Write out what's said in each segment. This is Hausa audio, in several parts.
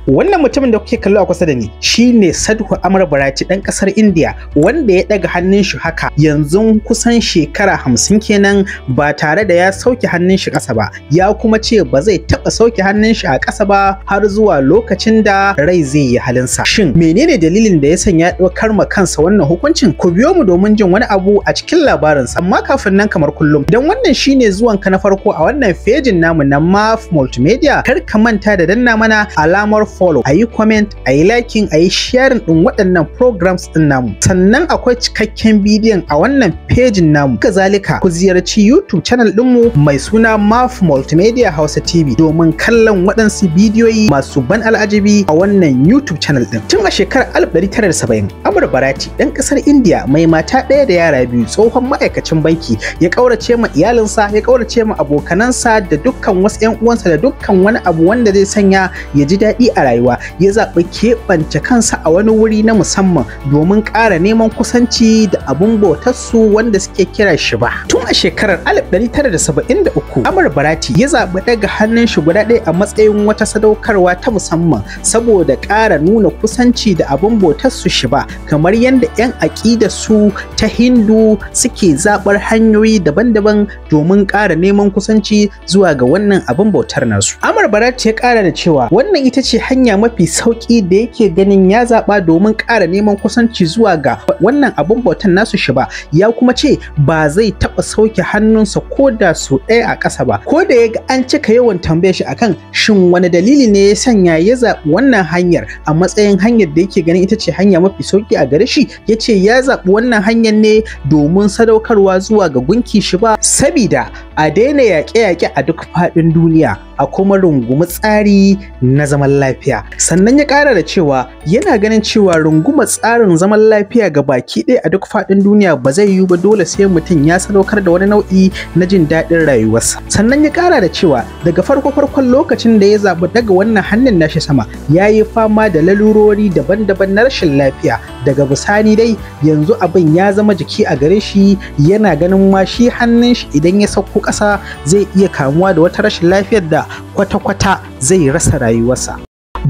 Wannan mutumin da kuke kallo a kusa da ni shine Sadhu Amar Barati dan kasar India wanda ya daga hannun shi haka yanzu kusan shekara 50 kenan ba tare da ya sauke hannun shi ƙasa ba, ya kuma ce ba zai taɓa sauke hannun shi a ƙasa ba har zuwa lokacin da rai zai yi halinsa. Shin menene dalilin da ya sanya ya ɗaukar ma kansa wannan hukuncin? Ku biyo mu domin jin wani abu a cikin labarinsa. Amma kafin nan kamar kullum, idan wannan shine zuwanka na farko a wannan fejin namu na MAF Multimedia, kar ka manta da danna mana alamar follow, ayi comment, ayi liking, ayi sharing din waɗannan programs din namu. Sannan akwai cikakken bidiyon a wannan fejin namu. Kazalika ku ziyarci YouTube channel ɗinmu mai suna MAF Multimedia Hausa TV domin kallon waɗansu bidiyoyi masu ban al'ajabi a wannan YouTube channel ɗin. Tun a shekarar 1970, Amar Barati ɗan ƙasar India mai mata ɗaya da yara biyu, tsohon ma'aikacin banki, ya ƙaurace ma iyalinsa, ya ƙaurace ma abokanansa da dukkan wasu 'yan uwansa da dukkan wani abu wanda zai sanya ya ji daɗi a rayuwa. Ya zaɓi keɓance kansa a wani wuri na musamman domin ƙara neman kusanci da abun bautarsu wanda suke kira Shiba. Tun a shekarar 1973, Amar Barati ya zaɓi ɗaga hannun shi guda ɗaya a matsayin wata sadaukarwa ta musamman saboda ƙara nuna kusanci da abun bautarsu Shiba, kamar yadda 'yan aƙidar su ta Hindu suke zaɓar hanyoyi daban-daban domin ƙara neman kusanci zuwa ga wannan abun bautar nasu. Amar Barati ya ƙara da cewa wannan ita ce hanya mafi sauƙi da yake ganin ya zaɓa domin ƙara neman kusanci zuwa ga wannan abun bautar nasu Shiba. Ya kuma ce ba zai taɓa sauke hannunsa ko da su ɗaya a ƙasa ba. Ko da ya ga an cika yawan tambayar shi akan shin wani dalili ne ya sanya ya zaɓi wannan hanyar a matsayin hanyar da yake ganin ita ce hanya mafi sauƙi a gare shi, ya ce ya zaɓi wannan hanyar ne domin sadaukarwa zuwa ga gunki Shiba, sabida a daina yaƙe-yaƙe a duk faɗin duniya, a kuma rungumi tsari na zaman lafiya. Sannan ya ƙara da cewa yana ganin cewa runguma tsarin zaman lafiya ga baki ɗaya a duk faɗin duniya ba zai yiwu ba, dole sai mutum ya sadaukar da wani nau'i na jin daɗin rayuwarsa. Sannan ya ƙara da cewa daga farkon lokacin da ya zaɓi daga wannan hannun nashi sama, ya yi fama da lalurori daban-daban na rashin lafiya. Daga bisani dai yanzu abin ya zama jiki a gare shi, yana ganin ma shi hannun shi idan ya sauko ƙasa zai iya kamuwa da wata rashin lafiyar da kwata-kwata zai rasa rayuwarsa.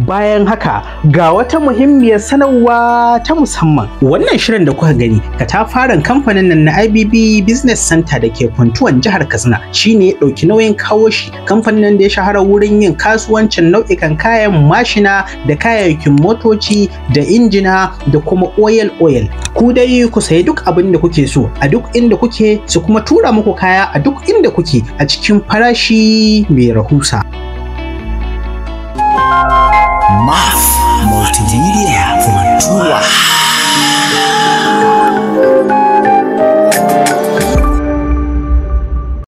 Bayan haka ga wata muhimmiyar sanarwa ta musamman. Wannan shirin da kuka gani katafaren kamfanin nan na IBB Business Center da ke Funtuwan jihar Katsina shine ya ɗauki nauyin kawo shi. Kamfanin da ya shahara wurin yin kasuwancin nau'ikan kayan mashina da kayayyakin motoci da injina da kuma oil. Ku dai ku sayi duk abin da kuke so a duk inda kuke, su kuma tura muku kaya a duk inda kuke a cikin farashi mai rahusa. MAF